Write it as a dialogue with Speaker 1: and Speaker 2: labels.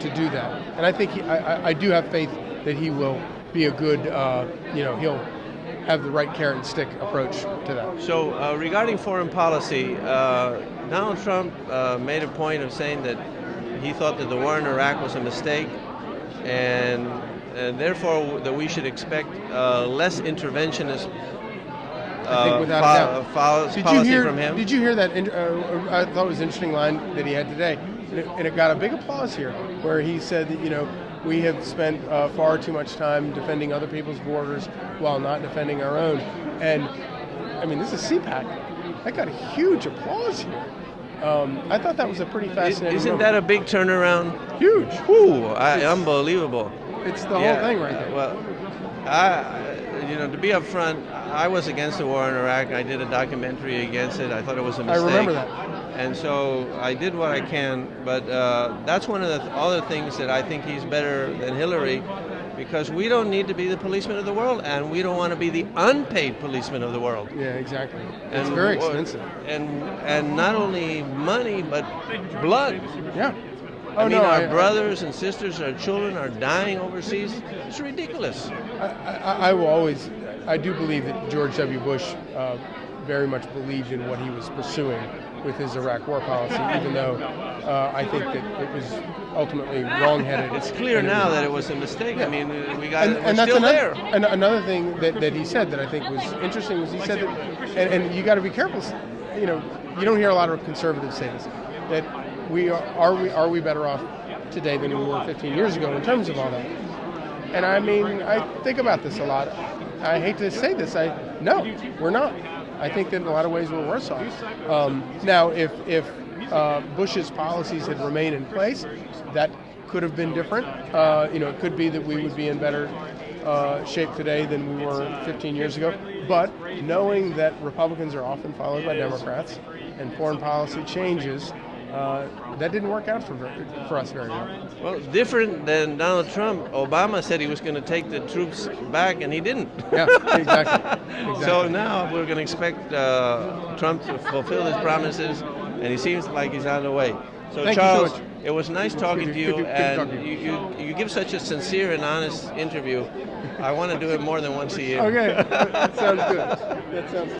Speaker 1: to do that. And I think I do have faith that he will be a good, he'll have the right carrot and stick approach to that.
Speaker 2: So regarding foreign policy, Donald Trump made a point of saying that he thought that the war in Iraq was a mistake, and therefore that we should expect less interventionist
Speaker 1: I think without a doubt.
Speaker 2: policy from him.
Speaker 1: Did you hear that? I thought it was an interesting line that he had today, and it got a big applause here, where he said that we have spent far too much time defending other people's borders while not defending our own. And I mean, this is CPAC. That got a huge applause here. I thought that was a pretty fascinating.
Speaker 2: Isn't that a big turnaround?
Speaker 1: Huge?
Speaker 2: Ooh, unbelievable.
Speaker 1: It's the whole thing right there.
Speaker 2: Well, to be upfront, I was against the war in Iraq. I did a documentary against it. I thought it was a mistake.
Speaker 1: I remember that.
Speaker 2: And so I did what I can, but that's one of the other things that I think he's better than Hillary, because we don't need to be the policeman of the world, and we don't want to be the unpaid policeman of the world.
Speaker 1: Yeah, exactly. It's very expensive.
Speaker 2: And not only money, but blood.
Speaker 1: Yeah.
Speaker 2: Our brothers and sisters, our children are dying overseas. It's ridiculous.
Speaker 1: I do believe that George W. Bush very much believed in what he was pursuing with his Iraq war policy, even though I think that it was ultimately wrong-headed.
Speaker 2: It's clear now that it was a mistake.
Speaker 1: Yeah.
Speaker 2: I mean, we're
Speaker 1: that's
Speaker 2: still there.
Speaker 1: And another thing that he said that I think was interesting was he said that, and you got to be careful, you don't hear a lot of conservatives say this, that are we better off today than we were 15 years ago in terms of all that? And I mean, I think about this a lot. I hate to say this. No, we're not. I think that in a lot of ways we're worse off. Now, if Bush's policies had remained in place, that could have been different. It could be that we would be in better shape today than we were 15 years ago. But knowing that Republicans are often followed by Democrats and foreign policy changes, that didn't work out for us very well.
Speaker 2: Well, different than Donald Trump, Obama said he was going to take the troops back, and he didn't.
Speaker 1: Yeah, exactly.
Speaker 2: So now we're going to expect Trump to fulfill his promises, and he seems like he's on the way. So
Speaker 1: Thank
Speaker 2: Charles,
Speaker 1: you so much.
Speaker 2: It was nice talking to you,
Speaker 1: Good
Speaker 2: and
Speaker 1: talking to
Speaker 2: you give such a sincere and honest interview. I want to do it more than once a year.
Speaker 1: Okay, that sounds good.